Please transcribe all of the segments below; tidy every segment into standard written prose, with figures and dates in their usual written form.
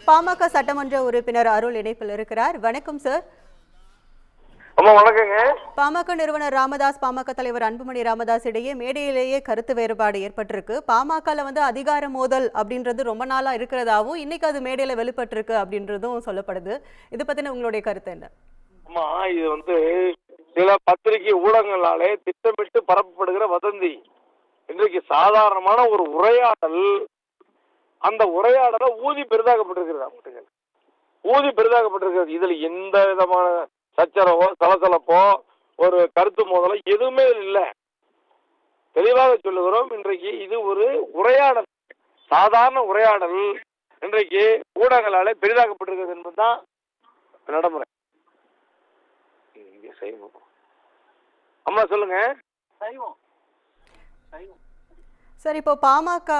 பாமக சட்டமன்ற உறுப்பினர் அருள் இணைப்பில் இருக்கிறார். வணக்கம் சார். வணக்கங்க. பாமக நிறுவனர் ராமதாஸ், பாமக தலைவர் அன்புமணி ராமதாஸ் இடையே மேடையிலேயே கருத்து வேறுபாடு ஏற்பட்டிருக்கு. பாமகல அதிகார மோதல் அப்படின்றது ரொம்ப நாளா இருக்கிறதாவும் இன்னைக்கு அது மேடையில வெளிப்பட்டிருக்கு அப்படின்றதும் சொல்லப்படுது. இது பத்தின உங்களுடைய கருத்து என்ன? இது சில பத்திரிகை ஊடகங்களாலே திட்டமிட்டு பரப்பப்படுகிற வதந்தி. இன்றைக்கு சாதாரணமான ஒரு உரையாடல், அந்த உரையாடலை ஊதி பெரிதாக்கப்பட்டிருக்கிறது. இதுல எந்த விதமான சச்சரவோ சலசலப்போ ஒரு கருத்து மோதலோ எதுவுமே இல்லை. தெளிவாக சொல்லுகிறோம். இன்றைக்கு இது ஒரு உரையாடல், சாதாரண உரையாடல் இன்றைக்கு ஊடகங்களாலே பெரிதாக்கப்பட்டிருக்கிறது என்பதுதான் நடைமுறை. அம்மா சொல்லுங்க சார். இப்போ பாமக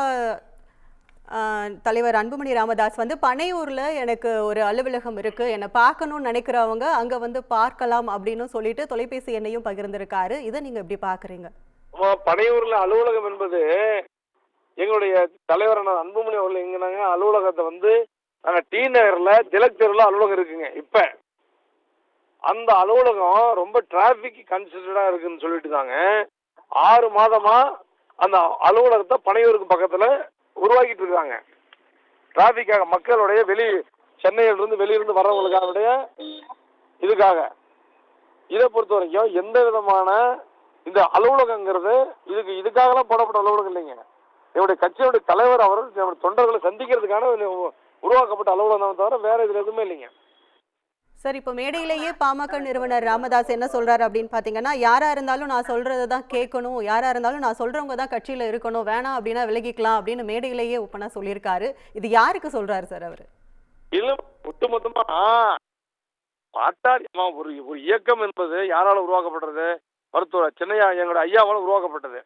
தலைவர் அன்புமணி ராமதாஸ் பனையூர்ல எனக்கு ஒரு அலுவலகம் இருக்கு, என்னை பார்க்கணும்னு நினைக்கிறவங்க அங்க பார்க்கலாம் அப்படின்னு சொல்லிட்டு தொலைபேசி எண்ணையும் பகிர்ந்திருக்காரு. இதை நீங்க எப்படி பாக்குறீங்க? பனையூர்ல அலுவலகம் என்பது எங்களுடைய தலைவரான அன்புமணி அவர்கள் எங்கனாங்க அலுவலகத்தை நாங்க டி நகர்ல திலக் தெருவில் அலுவலகம் இருக்குங்க. இப்ப அந்த அலுவலகம் ரொம்ப டிராபிக் கன்சிடரா இருக்குன்னு சொல்லிட்டு தாங்க 6 மாதமா அந்த அலுவலகத்தை பனையூருக்கு பக்கத்துல உருவாக்கிட்டு இருக்காங்க. டிராபிக்காக, மக்களுடைய சென்னையிலிருந்து வெளியிருந்து வர்றவங்களுக்காக இதுக்காக. இதை பொறுத்த வரைக்கும் எந்த விதமான இந்த அலுவலகங்கிறது இதுக்காகலாம் போடப்பட்ட அலுவலகம் இல்லைங்க. என்னுடைய கட்சியுடைய தலைவர் அவர்கள் தொண்டர்களை சந்திக்கிறதுக்கான உருவாக்கப்பட்ட அலுவலகம் தவிர வேற இதுல எதுவுமே இல்லைங்க. சார், இப்போ மேடையிலேயே பாமக நிறுவனர் ராமதாஸ் என்ன சொல்றாரு அப்படின்னு பாத்தீங்கன்னா, யாரா இருந்தாலும் நான் சொல்றதை தான் கேட்கணும், யாரா இருந்தாலும் நான் சொல்றவங்க தான் கட்சியில இருக்கணும், வேணாம் அப்படின்னா விலகிக்கலாம் அப்படின்னு மேடையிலேயே ஒப்பனா சொல்லியிருக்காரு. இது யாருக்கு சொல்றாரு சார் அவரு? இல்ல, ஒட்டுமொத்தமா பாட்டாளி ஒரு இயக்கம் என்பது யாரால உருவாக்கப்படுறது? மருத்துவர் சென்னையா எங்களுடைய ஐயாவால் உருவாக்கப்பட்டது.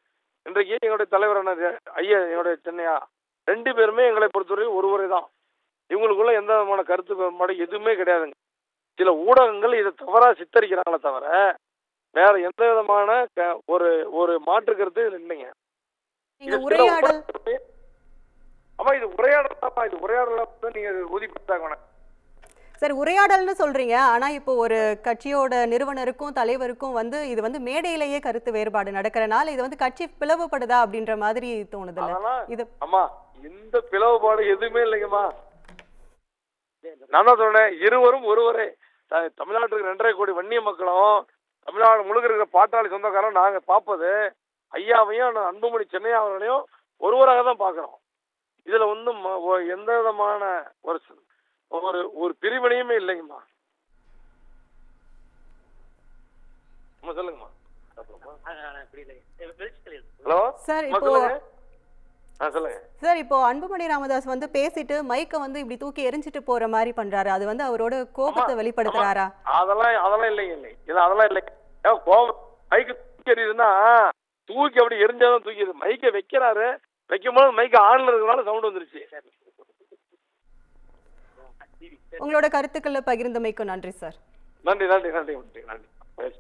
இன்றைக்கு எங்களுடைய தலைவரான ஐயா எங்களுடைய சென்னையா 2 பேருமே எங்களை பொறுத்தவரை ஒருவரை தான். இவங்களுக்குள்ள எந்த விதமான கருத்து வேறுபாடு எதுவுமே கிடையாதுங்க. சில ஊடகங்கள் இதை தவறா சித்தரிக்கிறாங்களே தவிர வேற எந்த விதமான ஒரு மாற்று கருத்து இல்லைங்க. இது உரையாடல். இது உரையாடல் நீங்க ஊதிப்பட்டாங்க சார். உரையாடல்னு சொல்றீங்க, ஆனா இப்போ ஒரு கட்சியோட நிறுவனருக்கும் தலைவருக்கும் இது மேடையிலேயே கருத்து வேறுபாடு நடக்கிறனால இது கட்சி பிளவுபடுதா அப்படின்ற மாதிரி தோணுது. இது இந்த பிளவுபாடு எதுவுமே இல்லைங்கம்மா. நான் தான் சொன்னேன், இருவரும் ஒருவரே. தமிழ்நாட்டுக்கு 2.5 கோடி வன்னிய மக்களும் தமிழ்நாடு முழுக்க இருக்கிற பாட்டாளி சொந்தக்காரன் நாங்க பார்ப்பது ஐயாவையும் அன்புமணி சென்னையா அவர்களையும் ஒருவராக தான் பார்க்கிறோம். இதுல எந்த விதமான ஒரு பிரிவினையுமே இல்லைங்கம்மா. சொல்லுங்கம்மா. Hello sir. சார், இப்போ அன்புமணி ராமதாஸ் பேசிட்டு மைக்க இப்படி தூக்கி எரிஞ்சிட்டு போற மாதிரி பண்றாரு. அது அவரோட கோபத்தை வெளிப்படுத்துறாரா? அதெல்லாம் இல்லைங்க. அதெல்லாம் இல்லைங்க. கோபம் மைக்கு தூக்கி எறியுதுன்னா தூக்கி அப்படி எரிஞ்சாதான் தூக்கிது. மைக்க வைக்கிறாரு, வைக்கும்போது மைக்க ஆன்ல இருக்கிறனால சவுண்ட் வந்துருச்சு. உங்களோட கருத்துக்களை பகிர்ந்தமைக்கு நன்றி சார். நன்றி.